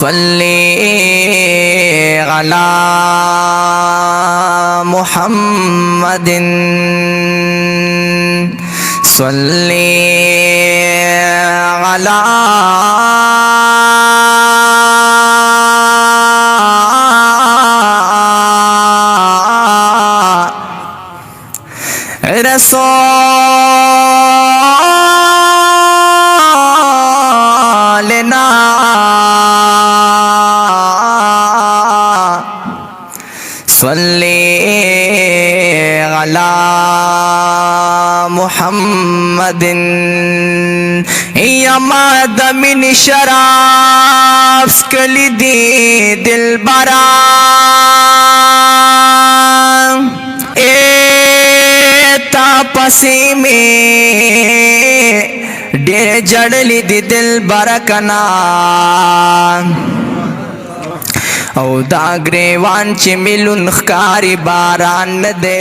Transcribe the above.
सल्ली अला मुहम्मदिन सल्ली अला रसूलना सल्ली अला मुहम्मदिन या मादमिन शराफ कलिदी दिलबरा ए तापसी में डेर जड़ली दी दिलबरा कना औ दा ग्रेवान ची मिलुन ख़कारी बारान दे।